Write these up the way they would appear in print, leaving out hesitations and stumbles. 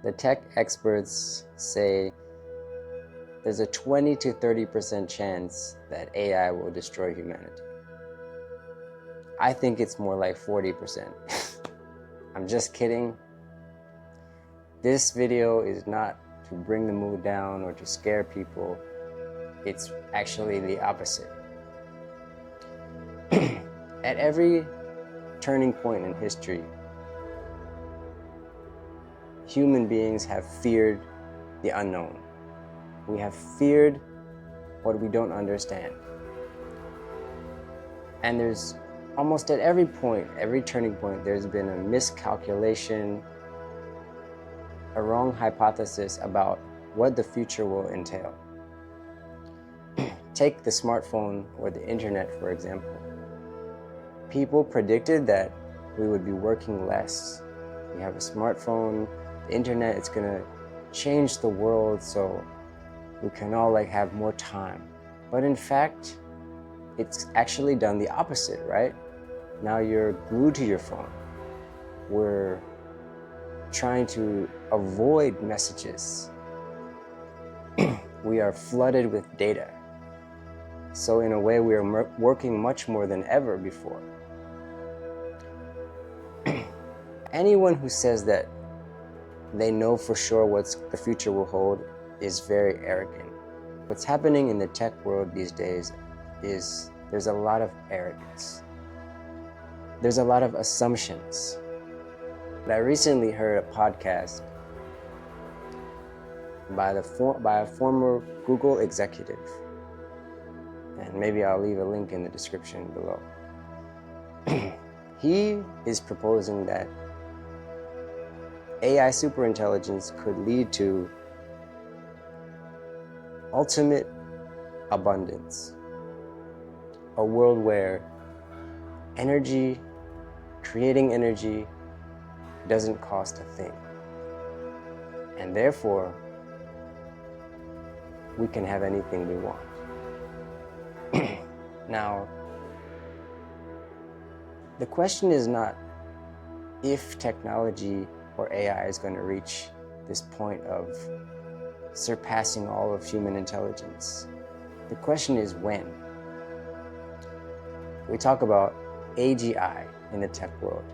The tech experts say there's a 20 to 30% chance that AI will destroy humanity. I think it's more like 40%. I'm just kidding. This video is not to bring the mood down or to scare people. It's actually the opposite. At every turning point in history, human beings have feared the unknown. We have feared what we don't understand. And there's almost at every point, every turning point, there's been a miscalculation, a wrong hypothesis about what the future will entail. Take the smartphone or the internet, for example. People predicted that we would be working less. We have a smartphone, the internet, it's gonna change the world so we can all have more time. But in fact, it's actually done the opposite, right? Now you're glued to your phone. We're trying to avoid messages. We are flooded with data. So in a way, we are working much more than ever before. Anyone who says that they know for sure what the future will hold is very arrogant. What's happening in the tech world these days is there's a lot of arrogance. There's a lot of assumptions. I recently heard a podcast by a former Google executive, and maybe I'll leave a link in the description below. He is proposing that AI superintelligence could lead to ultimate abundance, a world where creating energy doesn't cost a thing, and therefore we can have anything we want. Now, the question is not if technology or AI is going to reach this point of surpassing all of human intelligence. The question is when. We talk about AGI in the tech world.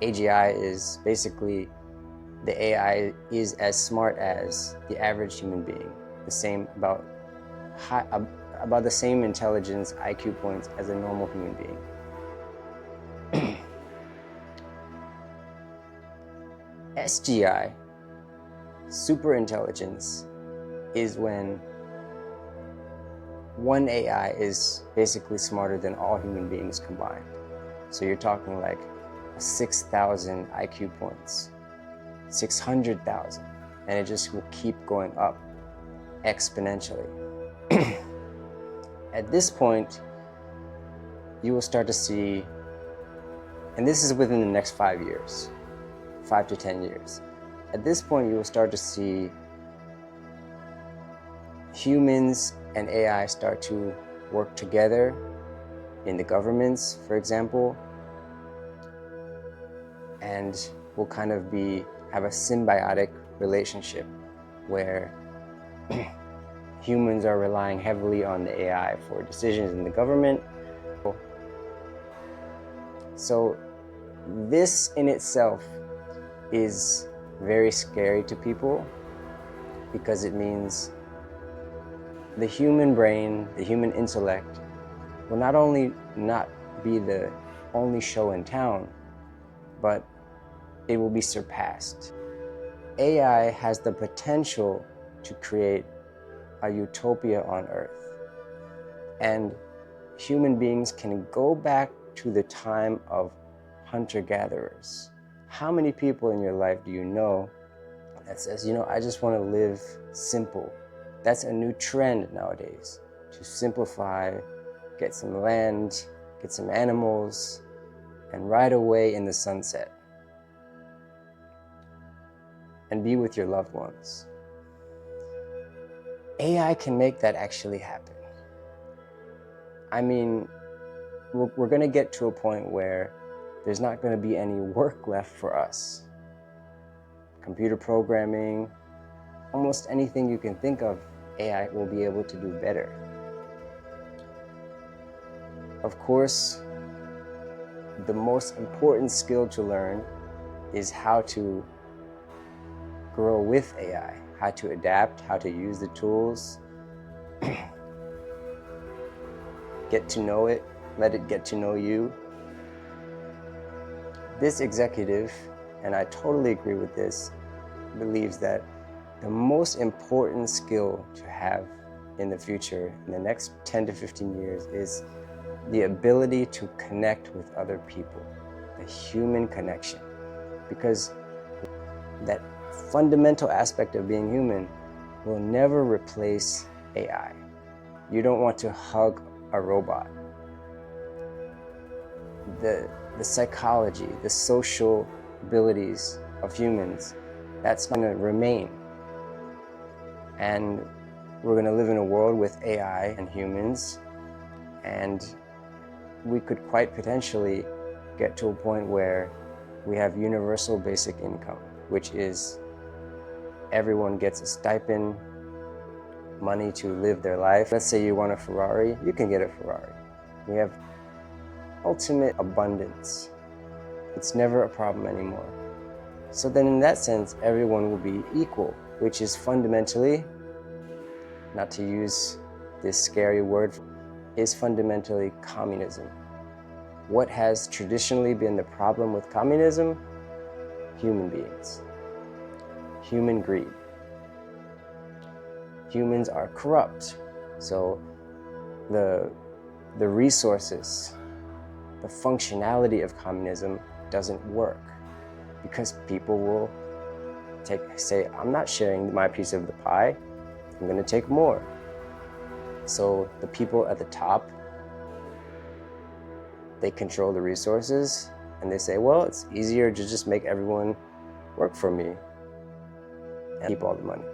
AGI is basically the AI is as smart as the average human being, about the same intelligence IQ points as a normal human being. SGI, superintelligence, is when one AI is basically smarter than all human beings combined. So you're talking like 6,000 IQ points, 600,000, and it just will keep going up exponentially. At this point, you will start to see, and this is within the next 5 years, 5 to 10 years. At this point, you will start to see humans and AI start to work together in the governments, for example, and will kind of have a symbiotic relationship where humans are relying heavily on the AI for decisions in the government. So this in itself is very scary to people because it means the human brain, the human intellect will not only not be the only show in town, but it will be surpassed. AI has the potential to create a utopia on Earth. And human beings can go back to the time of hunter-gatherers. How many people in your life do you know that says, I just want to live simple? That's a new trend nowadays, to simplify, get some land, get some animals, and ride away in the sunset and be with your loved ones. AI can make that actually happen. I mean, we're going to get to a point where there's not going to be any work left for us. computer programming, almost anything you can think of, AI will be able to do better. Of course, the most important skill to learn is how to grow with AI, how to adapt, how to use the tools, get to know it, let it get to know you. This executive, and I totally agree with this, believes that the most important skill to have in the future, in the next 10 to 15 years, is the ability to connect with other people, the human connection. Because that fundamental aspect of being human will never replace AI. You don't want to hug a robot. The psychology, the social abilities of humans, that's going to remain. And we're going to live in a world with AI and humans, and we could quite potentially get to a point where we have universal basic income, which is everyone gets a stipend, money to live their life. Let's say you want a Ferrari, you can get a Ferrari. We have ultimate abundance. It's never a problem anymore. So then in that sense, everyone will be equal, which is fundamentally, not to use this scary word, is fundamentally communism. What has traditionally been the problem with communism? Human beings, human greed. Humans are corrupt, so the resources, the functionality of communism doesn't work because people will say, I'm not sharing my piece of the pie, I'm going to take more. So the people at the top, they control the resources, and they say, well, it's easier to just make everyone work for me and keep all the money.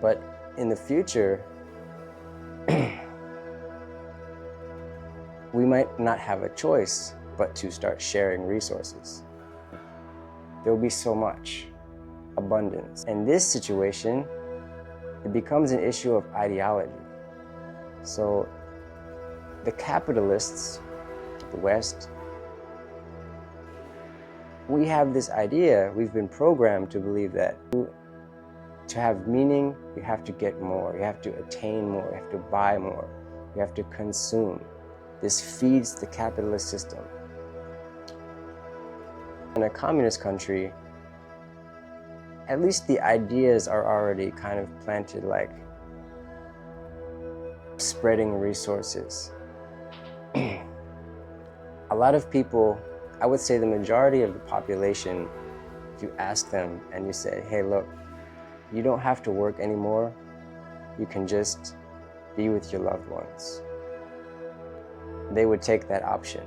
But in the future, we might not have a choice but to start sharing resources. There will be so much abundance. In this situation, it becomes an issue of ideology. So the capitalists, the West, we have this idea, we've been programmed to believe that to have meaning, you have to get more, you have to attain more, you have to buy more, you have to consume. This feeds the capitalist system. In a communist country, at least the ideas are already kind of planted, like spreading resources. A lot of people, I would say the majority of the population, if you ask them and you say, hey, look, you don't have to work anymore, you can just be with your loved ones, they would take that option.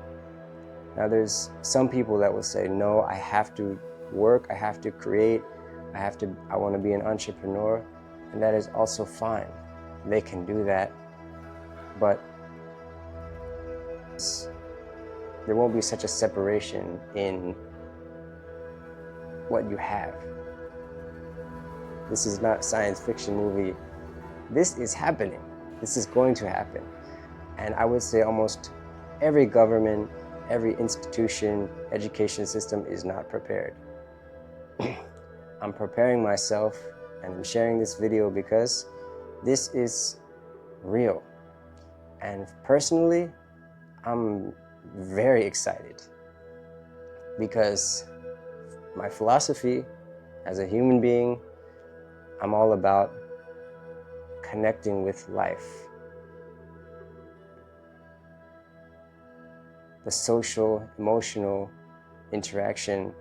Now there's some people that will say, no, I have to work, I have to create, I want to be an entrepreneur, and that is also fine. They can do that, but there won't be such a separation in what you have. This is not a science fiction movie. This is happening. This is going to happen. And I would say almost every government, every institution, education system is not prepared. I'm preparing myself and I'm sharing this video because this is real. And personally, I'm very excited because my philosophy as a human being, I'm all about connecting with life. The social, emotional interaction,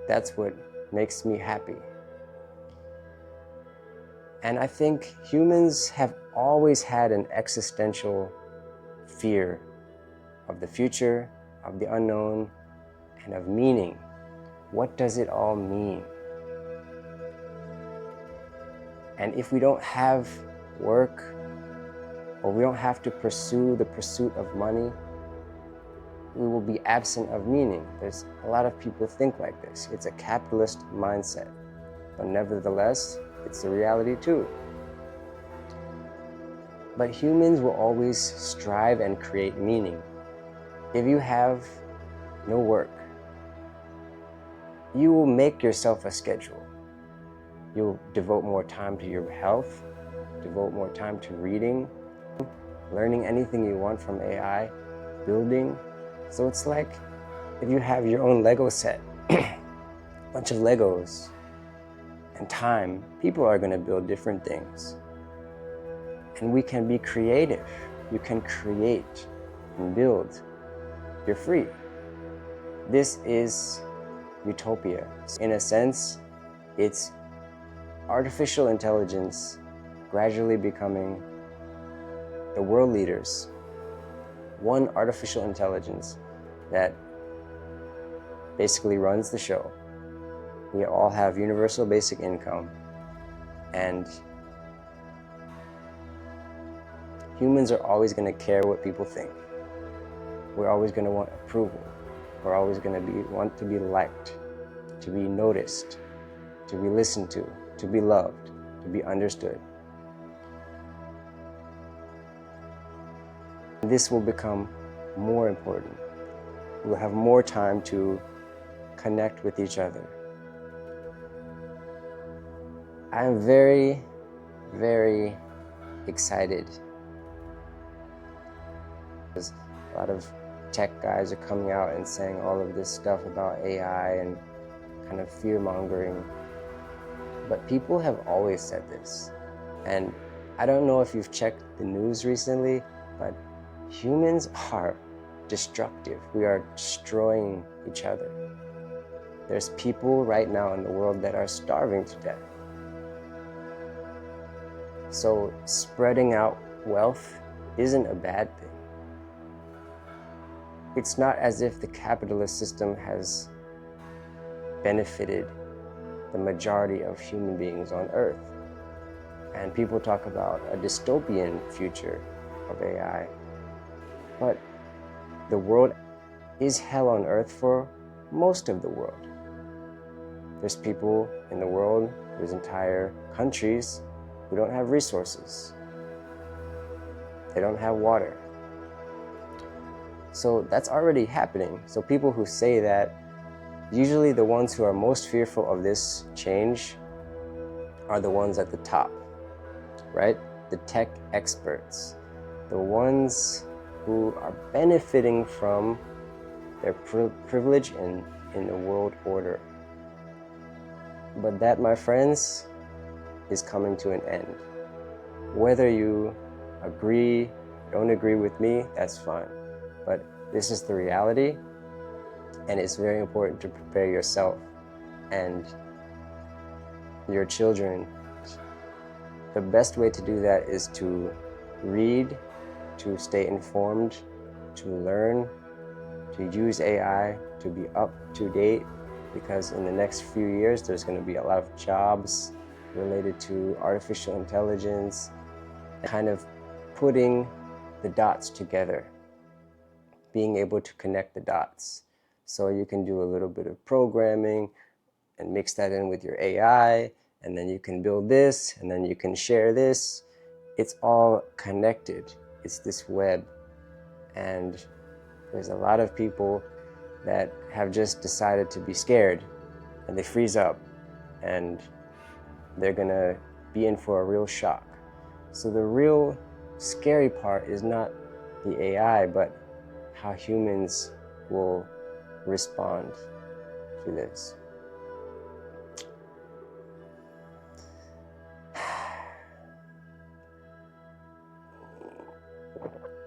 that's what makes me happy. And I think humans have always had an existential fear of the future, of the unknown, and of meaning. What does it all mean? And if we don't have work, or we don't have to pursue the pursuit of money, we will be absent of meaning. There's a lot of people think like this. It's a capitalist mindset, but nevertheless, it's the reality too. But humans will always strive and create meaning. If you have no work, you will make yourself a schedule. You'll devote more time to your health, devote more time to reading, learning anything you want from AI, building. So it's like if you have your own Lego set, a bunch of Legos, and time, people are going to build different things. And we can be creative. You can create and build. You're free. This is Utopia. In a sense, it's artificial intelligence gradually becoming the world leaders. One artificial intelligence that basically runs the show. We all have universal basic income, and humans are always going to care what people think. We're always going to want approval. We're always going to want to be liked, to be noticed, to be listened to be loved, to be understood. This will become more important. We'll have more time to connect with each other. I'm very, very excited. Because a lot of tech guys are coming out and saying all of this stuff about AI and kind of fear-mongering. But people have always said this. And I don't know if you've checked the news recently, but humans are destructive. We are destroying each other. There's people right now in the world that are starving to death. So spreading out wealth isn't a bad thing. It's not as if the capitalist system has benefited the majority of human beings on Earth. And people talk about a dystopian future of AI. But the world is hell on earth for most of the world. There's people in the world, there's entire countries who don't have resources. They don't have water. So that's already happening. So people who say that, usually the ones who are most fearful of this change are the ones at the top, right? The tech experts, the ones who are benefiting from their privilege in the world order. But that, my friends, is coming to an end. Whether you agree, don't agree with me, that's fine. But this is the reality, and it's very important to prepare yourself and your children. The best way to do that is to read, to stay informed, to learn, to use AI, to be up to date, because in the next few years there's going to be a lot of jobs related to artificial intelligence, kind of putting the dots together, being able to connect the dots. So you can do a little bit of programming and mix that in with your AI, and then you can build this, and then you can share this. It's all connected. It's this web. And there's a lot of people that have just decided to be scared, and they freeze up, and they're gonna be in for a real shock. So the real scary part is not the AI, but how humans will respond to this.